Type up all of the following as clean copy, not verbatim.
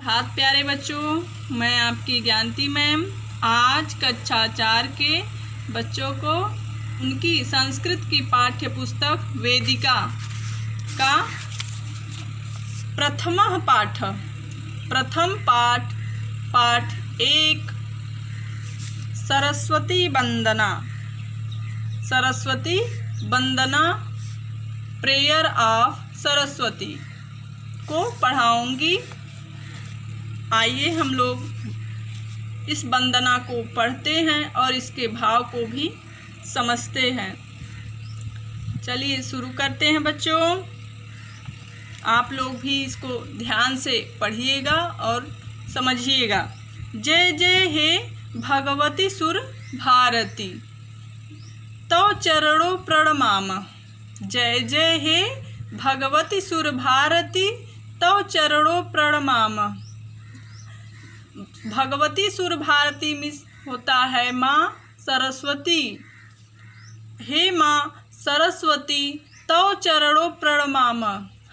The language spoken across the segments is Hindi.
हाथ प्यारे बच्चों, मैं आपकी ज्ञानती मैम आज कक्षा 4 के बच्चों को उनकी संस्कृत की पाठ्य पुस्तक वेदिका का प्रथम पाठ 1 सरस्वती वंदना प्रेयर ऑफ सरस्वती को पढ़ाऊंगी। आइए हम लोग इस वंदना को पढ़ते हैं और इसके भाव को भी समझते हैं। चलिए शुरू करते हैं बच्चों। आप लोग भी इसको ध्यान से पढ़िएगा और समझिएगा। जय जय हे भगवती सुर भारती तो चरणों प्रणमाम। जय जय हे भगवती सुर भारती तो चरणों प्रणमाम। भगवती सुर भारती में होता है माँ सरस्वती। हे माँ सरस्वती तो चरणों प्रणमाम।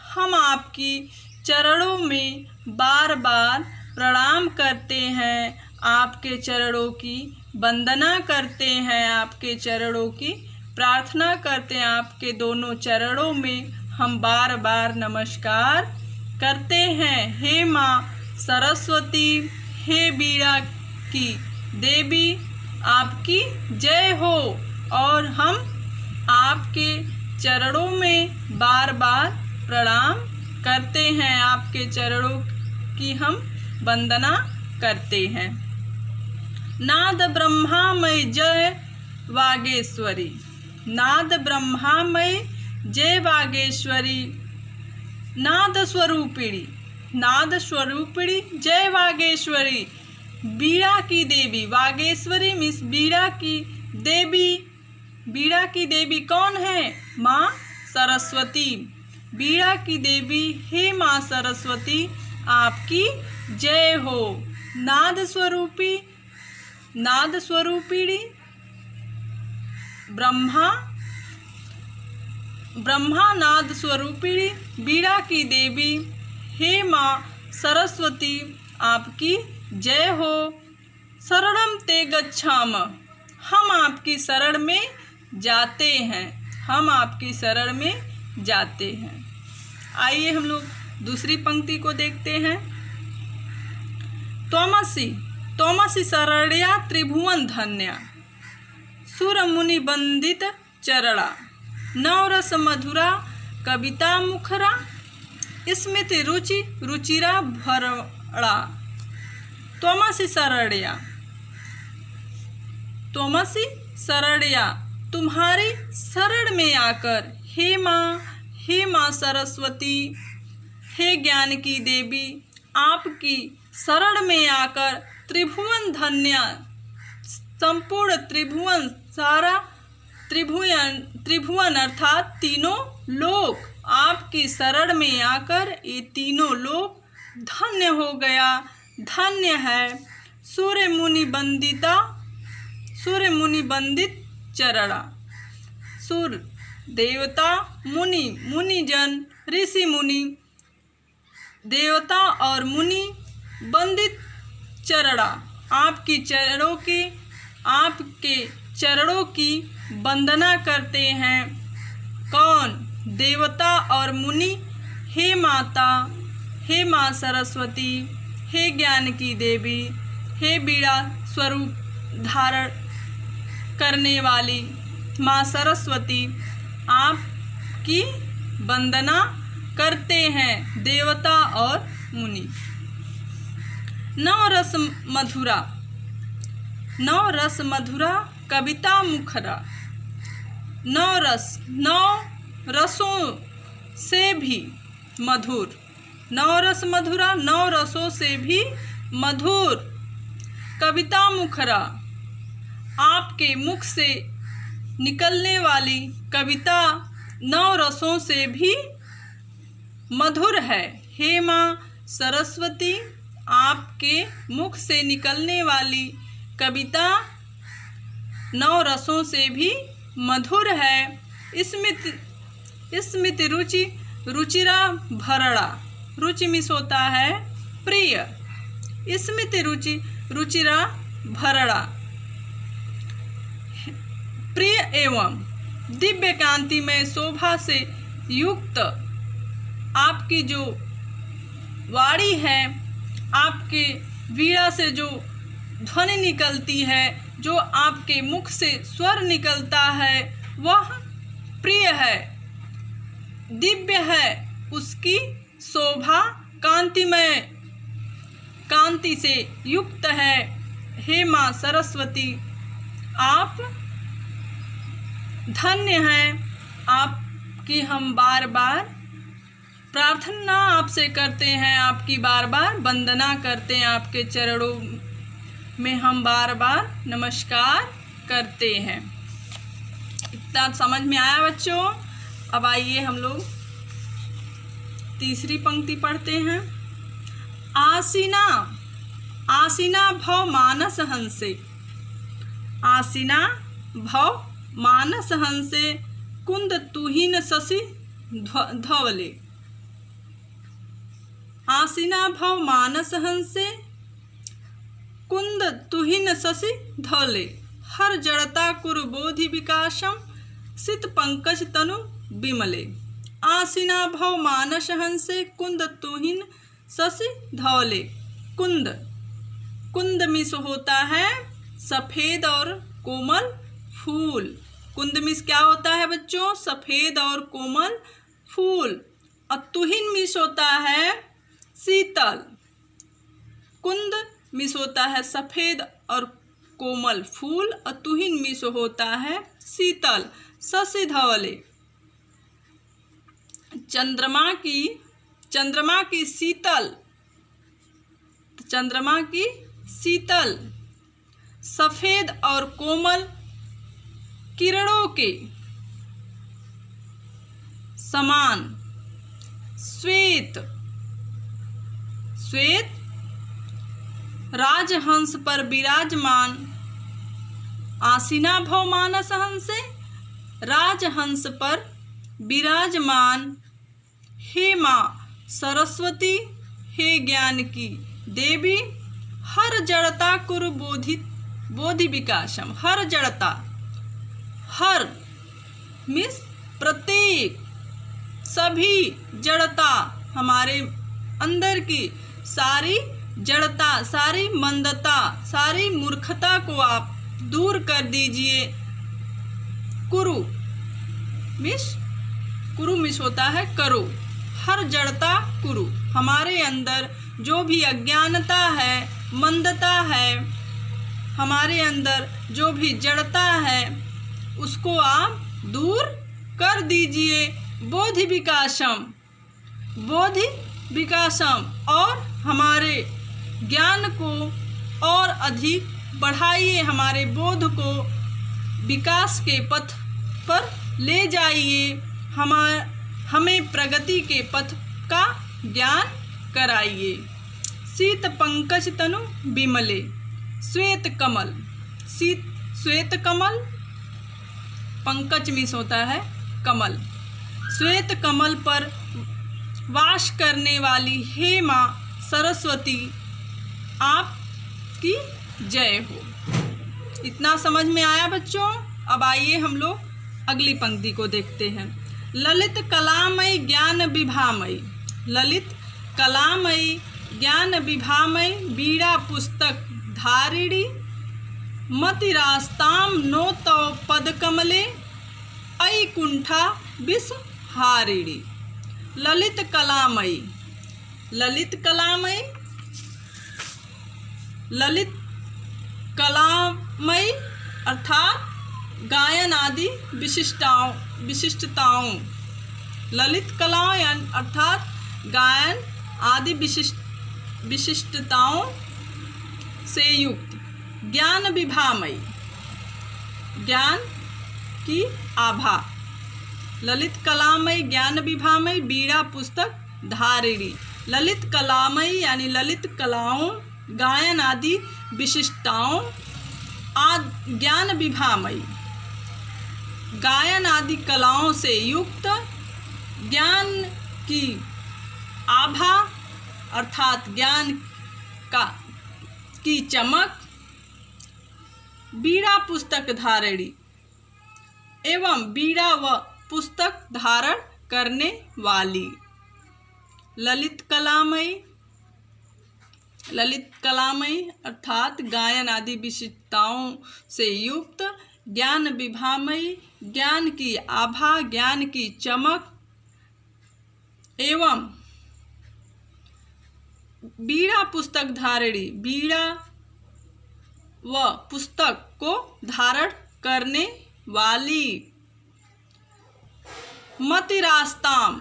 हम आपकी चरणों में बार बार प्रणाम करते हैं, आपके चरणों की वंदना करते हैं, आपके चरणों की प्रार्थना करते हैं। आपके दोनों चरणों में हम बार बार नमस्कार करते हैं। हे माँ सरस्वती, हे बीड़ा की देवी, आपकी जय हो। और हम आपके चरणों में बार बार प्रणाम करते हैं, आपके चरणों की हम वंदना करते हैं। नाद ब्रह्मामय जय वागेश्वरी। नाद ब्रह्मामय जय वागेश्वरी। नाद स्वरूपिणी जय वागेश्वरी। बीड़ा की देवी, वागेश्वरी मिस बीड़ा की देवी। बीड़ा की देवी कौन है? माँ सरस्वती। बीड़ा की देवी हे माँ सरस्वती, आपकी जय हो। नाद स्वरूपिणी ब्रह्मा नाद स्वरूपिणी बीड़ा की देवी हे माँ सरस्वती, आपकी जय हो। शरणम ते गच्छाम। हम आपकी शरण में जाते हैं, हम आपकी शरण में जाते हैं। आइए हम लोग दूसरी पंक्ति को देखते हैं। त्वमसि शरण्या त्रिभुवन धन्या सुर मुनि वंदित चरणा नवरस मधुरा कविता मुखरा स्मृति रुचिरा भरणा। त्वमसि शरण्या, तुम्हारी शरण में आकर, हे माँ सरस्वती, हे ज्ञान की देवी, आपकी शरण में आकर त्रिभुवन धन्य, संपूर्ण त्रिभुवन, सारा त्रिभुवन अर्थात तीनों लोक, आपकी शरण में आकर ये तीनों लोक धन्य हो गया, धन्य है। सूर्य मुनि वंदित चरणा। सूर्य देवता, मुनिजन, ऋषि मुनि, देवता और मुनि वंदित चरणा, आपके चरणों की वंदना करते हैं। कौन? देवता और मुनि। हे माता, हे माँ सरस्वती, हे ज्ञान की देवी, हे बीड़ा स्वरूप धारण करने वाली माँ सरस्वती, आपकी वंदना करते हैं देवता और मुनि। नवरस मधुरा कविता मुखरा। नौ रसों से भी मधुर। नवरस मधुरा, 9 रसों से भी मधुर। कविता मुखरा, आपके मुख से निकलने वाली कविता 9 रसों से भी मधुर है। हे माँ सरस्वती, आपके मुख से निकलने वाली कविता 9 रसों से भी मधुर है। स्मृति रुचिरा भरणा। रुचि मिस होता है प्रिय, स्मृति रुचि रुचिरा भरड़ा, प्रिय एवं दिव्य कांति में शोभा से युक्त आपकी जो वाणी है, आपके वीणा से जो ध्वनि निकलती है, जो आपके मुख से स्वर निकलता है, वह प्रिय है, दिव्य है, उसकी शोभा कांतिमय कांति से युक्त है। हे माँ सरस्वती, आप धन्य हैं, आपकी हम बार बार प्रार्थना आपसे करते हैं, आपकी बार बार वंदना करते हैं, आपके चरणों में हम बार बार नमस्कार करते हैं। इतना समझ में आया बच्चों? अब आइए हम लोग तीसरी पंक्ति पढ़ते हैं। आसीना आसीना भव मानस हंसे, आसीना भव मानस हंसे, कुंद तुहिन शशि धवले। आसीना भव मानस हंसे, कुंद तुहिन शशि धवले। हर जड़ता कुरु बोधि विकासम, सित पंकज तनु विमले। आसीना भव मानस हंसे, कुंद तुहिन शशि धवले। कुंद, कुंद मिस होता है सफेद और कोमल फूल। कुंद मिस क्या होता है बच्चों? सफेद और कोमल फूल। और तुहिन मिस होता है शीतल। कुंद मिस होता है सफेद और कोमल फूल, और तुहिन मिस होता है शीतल। शशि धवले, चंद्रमा की शीतल, चंद्रमा की शीतल सफेद और कोमल किरणों के समान। श्वेत, श्वेत राजहंस पर विराजमान। आसीना भव मानस हंसे, राजहंस पर विराजमान। हे माँ सरस्वती, हे ज्ञान की देवी, हर जड़ता कुरु बोधि विकासम। हर जड़ता, हर मिस प्रत्येक, सभी जड़ता, हमारे अंदर की सारी जड़ता, सारी मंदता, सारी मूर्खता को आप दूर कर दीजिए। कुरु मिस होता है करो। हर जड़ता कुरु, हमारे अंदर जो भी अज्ञानता है, मंदता है, हमारे अंदर जो भी जड़ता है, उसको आप दूर कर दीजिए। बोधि विकासम, बोधि विकासम, और हमारे ज्ञान को और अधिक बढ़ाइए, हमारे बोध को विकास के पथ पर ले जाइए, हमें प्रगति के पथ का ज्ञान कराइए। शीत पंकज तनु विमले। श्वेत कमल, श्वेत कमल, पंकज मिस होता है कमल। श्वेत कमल पर वास करने वाली हे माँ सरस्वती, आपकी जय हो। इतना समझ में आया बच्चों? अब आइए हम लोग अगली पंक्ति को देखते हैं। ललित कलामयी ज्ञान विभामयी, ललित कलामयी ज्ञान विभामयी, बीड़ा पुस्तक धारिणी, मतिरास्ताम नो तव पद कमले, अयि कुंठा विषहारिणी। ललित कलामयी, ललित कलामयी, ललित कलामयी अर्थात गायन आदि विशिष्टताओं। ललित कला अर्थात गायन आदि विशिष्टताओं से युक्त। ज्ञान विभामयी, ज्ञान की आभा। ललित कलामयी ज्ञान विभामयी, बीड़ा पुस्तक धारिणी। ललित कलामयी यानी ललित कलाओं, गायन आदि विशिष्टताओं। ज्ञान विभामयी, गायन आदि कलाओं से युक्त, ज्ञान की आभा अर्थात ज्ञान की चमक। बीड़ा पुस्तक धारणी एवं बीड़ा व पुस्तक धारण करने वाली। ललित कलामयी अर्थात गायन आदि विशिष्टताओं से युक्त। ज्ञान विभामयी ज्ञान की आभा, ज्ञान की चमक। एवं बीड़ा पुस्तक धारणी बीड़ा व पुस्तक को धारण करने वाली। मतिरास्ताम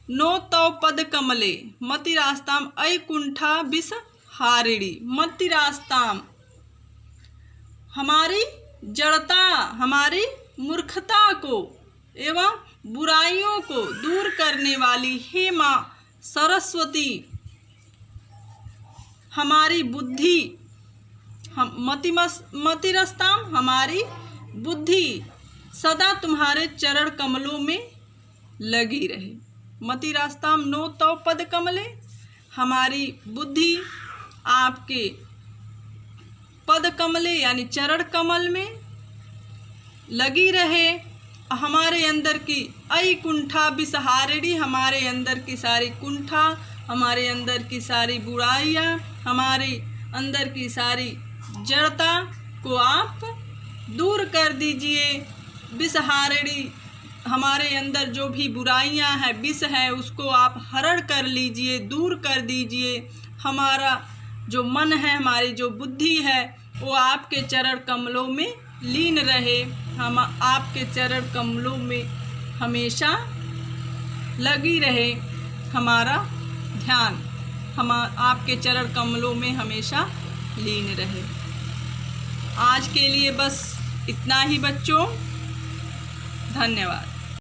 नो तव पद कमले। मतिरास्ताम ऐकुंठा विषहारिणी। मतिरास्ताम हमारी जड़ता, हमारी मूर्खता को एवं बुराइयों को दूर करने वाली हे माँ सरस्वती, हमारी बुद्धि मतिरस्ताम हमारी बुद्धि सदा तुम्हारे चरण कमलों में लगी रहे। मतिरास्ताम नो तव पद कमले हमारी बुद्धि आपके पद कमले यानी चरण कमल में लगी रहे। हमारे अंदर की कुंठा विषहारिणी हमारे अंदर की सारी कुंठा, हमारे अंदर की सारी बुराइयाँ, हमारे अंदर की सारी जड़ता को आप दूर कर दीजिए। विषहारिणी हमारे अंदर जो भी बुराइयां हैं, विष है, उसको आप हरण कर लीजिए, दूर कर दीजिए। हमारा जो मन है, हमारी जो बुद्धि है, वो आपके चरण कमलों में लीन रहे। हम आपके चरण कमलों में हमेशा लगी रहे हमारा ध्यान, हम आपके चरण कमलों में हमेशा लीन रहे। आज के लिए बस इतना ही बच्चों, धन्यवाद।